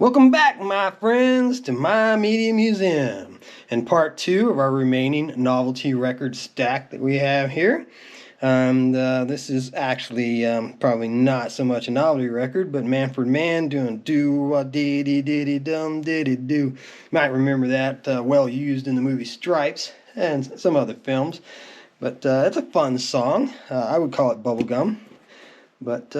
Welcome back, my friends, to my Media Museum and part two of our remaining novelty record stack that we have here. This is actually probably not so much a novelty record, but Manfred Mann doing do-a-diddy-diddy-dum-diddy-do. You might remember that well used in the movie Stripes and some other films. But it's a fun song. I would call it bubblegum. But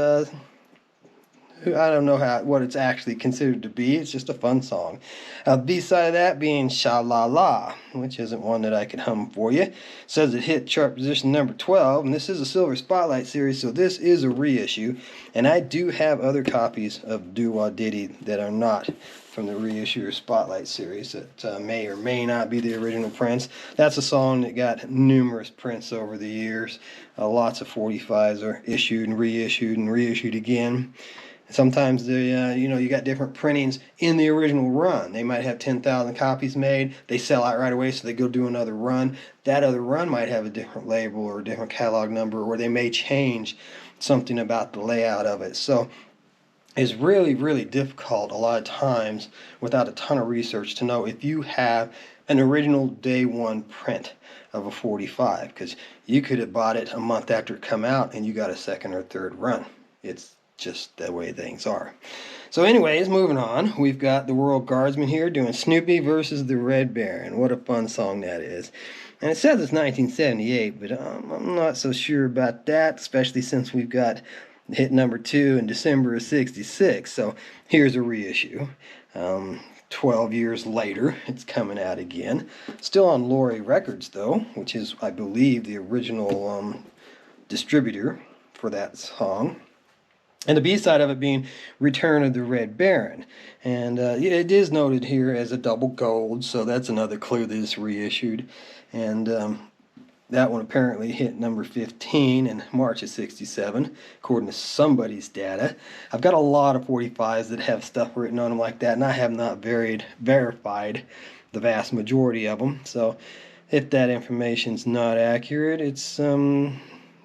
I don't know what it's actually considered to be. It's just a fun song. B-side of that being Sha-La-La, which isn't one that I could hum for you. It says it hit chart position number 12, and this is a Silver Spotlight series, so this is a reissue. And I do have other copies of Do-Wah-Diddy that are not from the reissue or Spotlight series that may or may not be the original prints. That's a song that got numerous prints over the years. Lots of 45s are issued and reissued again. Sometimes you got different printings in the original run. They might have 10,000 copies made. They sell out right away, so they go do another run. That other run might have a different label or a different catalog number, or they may change something about the layout of it. So it's really, really difficult a lot of times without a ton of research to know if you have an original day one print of a 45, because you could have bought it a month after it come out and you got a second or third run. It's just the way things are. So anyways, moving on, we've got the Royal Guardsmen here doing Snoopy versus the Red Baron. What a fun song that is. And it says it's 1978, but I'm not so sure about that, especially since we've got hit number 2 in December of 66. So here's a reissue. 12 years later, it's coming out again. Still on Lorry Records, though, which is, I believe, the original distributor for that song. And the B-side of it being Return of the Red Baron. And it is noted here as a double gold, so that's another clue that it's reissued. And that one apparently hit number 15 in March of 67, according to somebody's data. I've got a lot of 45s that have stuff written on them like that, and I have not verified the vast majority of them. So if that information's not accurate, it's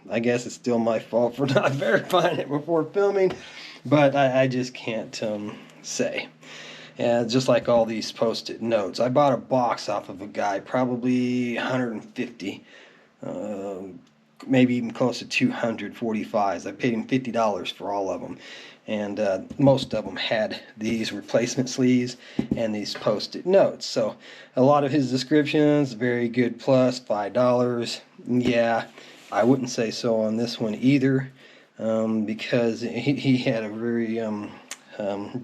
I guess it's still my fault for not verifying it before filming, but I just can't say. Just like all these post-it notes. I bought a box off of a guy, probably 150, maybe even close to 245s. I paid him $50 for all of them. And most of them had these replacement sleeves and these post-it notes. So a lot of his descriptions, very good plus, $5. Yeah. I wouldn't say so on this one either, because he had a very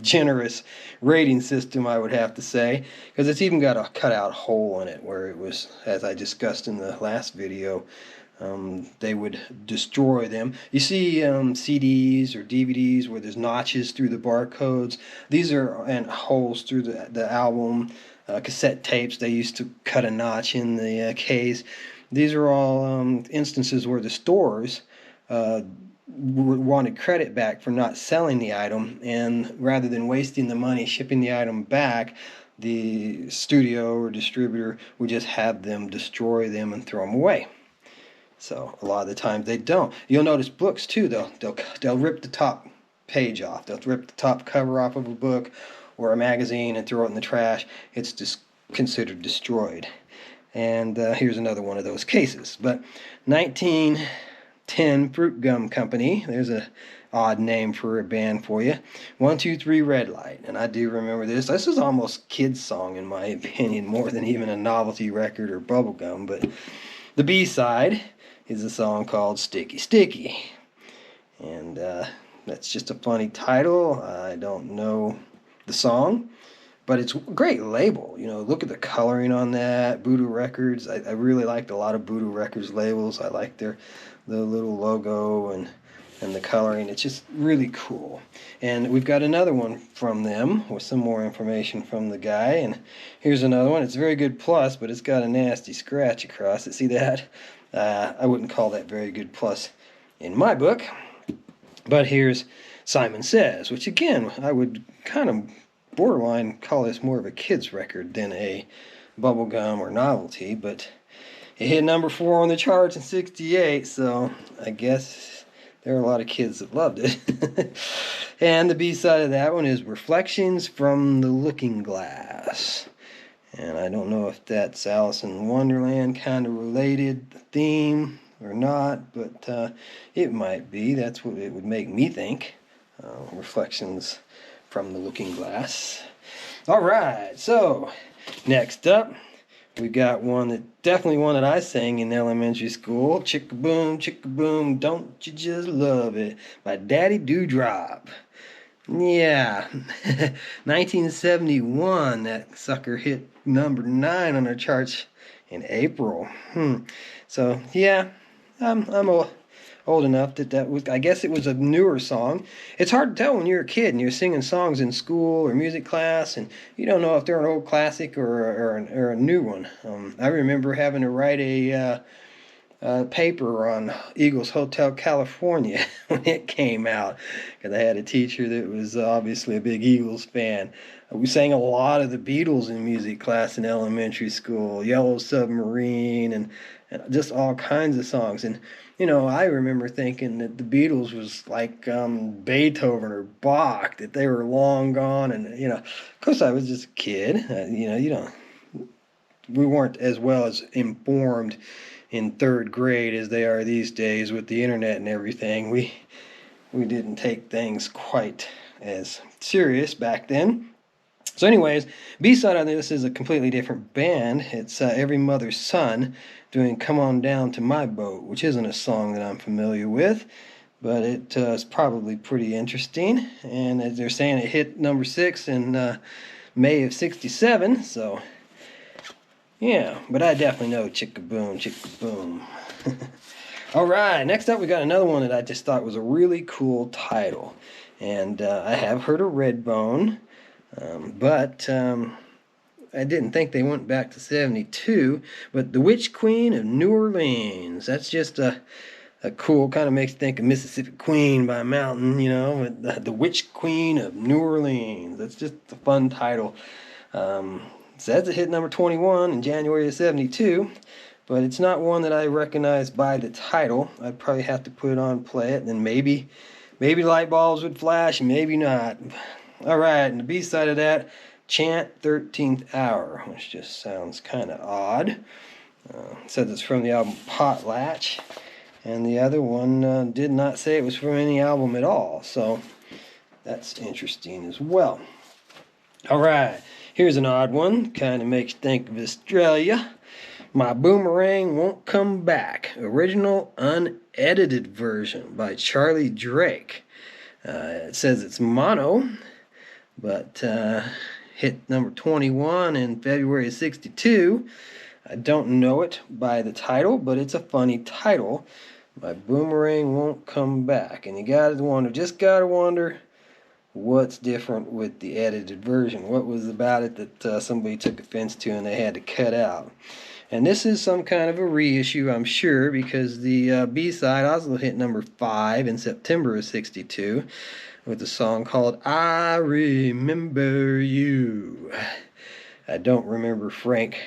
generous rating system, I would have to say, because it's even got a cutout hole in it where it was, as I discussed in the last video, they would destroy them. You see CDs or DVDs where there's notches through the barcodes. These are and holes through the album. Cassette tapes, they used to cut a notch in the case. These are all instances where the stores wanted credit back for not selling the item, and rather than wasting the money shipping the item back, the studio or distributor would just have them destroy them and throw them away. So a lot of the times they don't. You'll notice books too, they'll rip the top page off. They'll rip the top cover off of a book or a magazine and throw it in the trash. It's just considered destroyed. And here's another one of those cases. But 1910 Fruit Gum Company, there's a odd name for a band for you. 123 Red Light. And I do remember this. This is almost kids' song in my opinion, more than even a novelty record or bubblegum. But the B-side is a song called Sticky Sticky. And that's just a funny title. I don't know the song, but it's a great label. You know, look at the coloring on that. Voodoo Records. I really liked a lot of Voodoo Records labels. I like the little logo and the coloring. It's just really cool. And we've got another one from them with some more information from the guy. And here's another one. It's a very good plus, but it's got a nasty scratch across it. See that? I wouldn't call that very good plus in my book. But here's Simon Says, which again, I would kind of borderline call this more of a kid's record than a bubblegum or novelty, but it hit number 4 on the charts in 68, so I guess there were a lot of kids that loved it. And the B-side of that one is Reflections from the Looking Glass. And I don't know if that's Alice in Wonderland kind of related theme or not, but it might be. That's what it would make me think. Reflections from the Looking Glass. All right, so next up, we got definitely one that I sang in elementary school. Chicka-boom, don't you just love it? By Daddy Dewdrop. Yeah, 1971, that sucker hit number 9 on the charts in April. So, yeah, I'm old enough that was, I guess it was a newer song. It's hard to tell when you're a kid and you're singing songs in school or music class, and you don't know if they're an old classic or a new one. I remember having to write a paper on Eagles Hotel California when it came out, because I had a teacher that was obviously a big Eagles fan. We sang a lot of the Beatles in music class in elementary school, Yellow Submarine, and just all kinds of songs. And I remember thinking that the Beatles was like Beethoven or Bach, that they were long gone. And of course I was just a kid. We weren't as well as informed in third grade as they are these days with the internet and everything. We didn't take things quite as serious back then. So anyways, B-side on this is a completely different band. It's Every Mother's Son doing Come On Down to My Boat, which isn't a song that I'm familiar with, but it is probably pretty interesting. And as they're saying, it hit number 6 in May of '67, so yeah, but I definitely know Chicka-boom, Chicka-boom. All right, next up we got another one that I just thought was a really cool title. And I have heard of Redbone, but I didn't think they went back to '72. But The Witch Queen of New Orleans, that's just a cool, kind of makes you think of Mississippi Queen by a mountain, The Witch Queen of New Orleans. That's just a fun title. Says it hit number 21 in January of '72, but it's not one that I recognize by the title. I'd probably have to put it on, play it, and then maybe light bulbs would flash, maybe not. All right, and the B-side of that, Chant 13th Hour, which just sounds kind of odd. It says it's from the album Potlatch, and the other one did not say it was from any album at all, so that's interesting as well. All right. Here's an odd one, kind of makes you think of Australia. My Boomerang Won't Come Back, original unedited version by Charlie Drake. It says it's mono, but hit number 21 in February of '62. I don't know it by the title, but it's a funny title. My Boomerang Won't Come Back. And you gotta wonder, what's different with the edited version? What was about it that somebody took offense to and they had to cut out? And this is some kind of a reissue, I'm sure, because the B-side also hit number 5 in September of '62 with a song called I Remember You. I don't remember Frank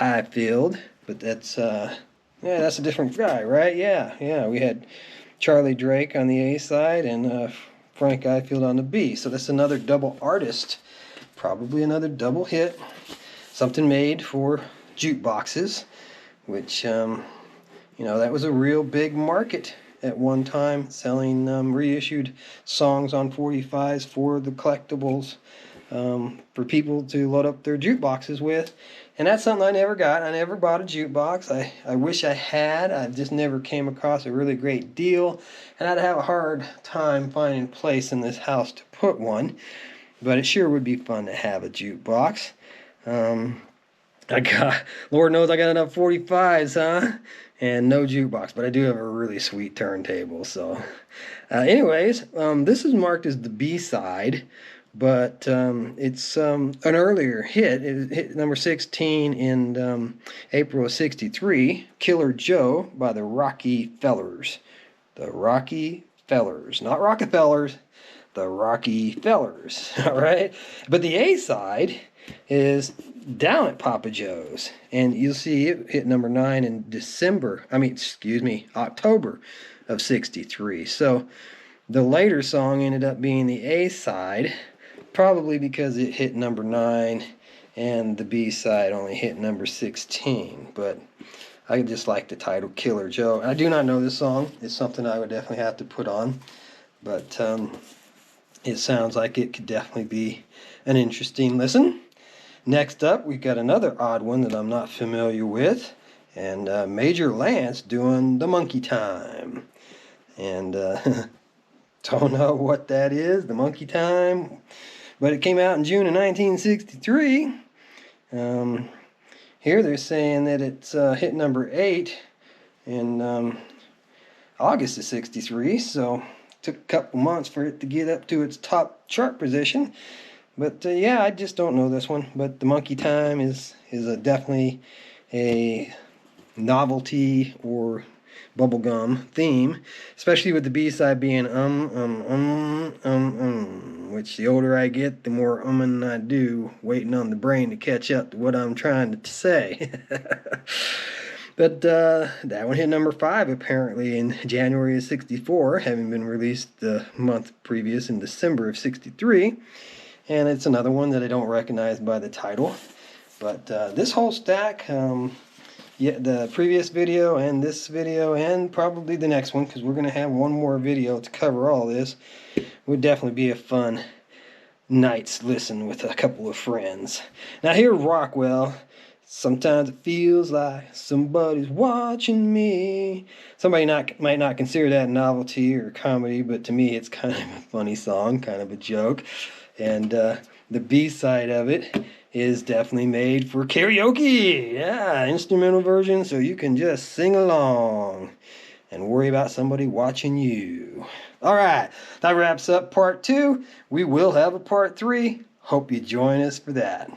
Ifield, but that's a different guy, right? Yeah, we had Charlie Drake on the A-side and Frank Ifield on the B. So that's another double artist, probably another double hit, something made for jukeboxes, which, that was a real big market at one time, selling reissued songs on 45s for the collectibles, for people to load up their jukeboxes with. And that's something I never got. I never bought a jukebox. I wish I had. I just never came across a really great deal. And I'd have a hard time finding a place in this house to put one. But it sure would be fun to have a jukebox. Lord knows I got enough 45s, huh? And no jukebox. But I do have a really sweet turntable. So, anyways, this is marked as the B-side. But it's an earlier hit. It hit number 16 in April of '63. Killer Joe by the Rocky Fellers. The Rocky Fellers. Not Rockefellers. The Rocky Fellers. All right? But the A-side is Down at Papa Joe's. And you'll see it hit number 9 in October of 63. So the later song ended up being the A-side, probably because it hit number 9 and the B-side only hit number 16. But I just like the title, Killer Joe. I do not know this song. It's something I would definitely have to put on. But it sounds like it could definitely be an interesting listen. Next up, we've got another odd one that I'm not familiar with. And Major Lance doing the Monkey Time. And don't know what that is, the Monkey Time. But it came out in June of 1963. Here they're saying that it's hit number 8 in August of 63. So it took a couple months for it to get up to its top chart position. But yeah, I just don't know this one. But the Monkey Time is definitely a novelty or bubblegum theme, especially with the B-side being which the older I get, the more I do, waiting on the brain to catch up to what I'm trying to say. But that one hit number 5 apparently in January of 64, having been released the month previous in December of 63. And it's another one that I don't recognize by the title. But this whole stack, yeah, the previous video and this video and probably the next one, because we're going to have one more video to cover all this, would definitely be a fun night's listen with a couple of friends. Now here Rockwell, sometimes it feels like somebody's watching me. Somebody might not consider that novelty or comedy, but to me it's kind of a funny song, kind of a joke. And the B-side of it is definitely made for karaoke. Yeah, instrumental version, so you can just sing along and worry about somebody watching you. All right, that wraps up part 2. We will have a part 3. Hope you join us for that.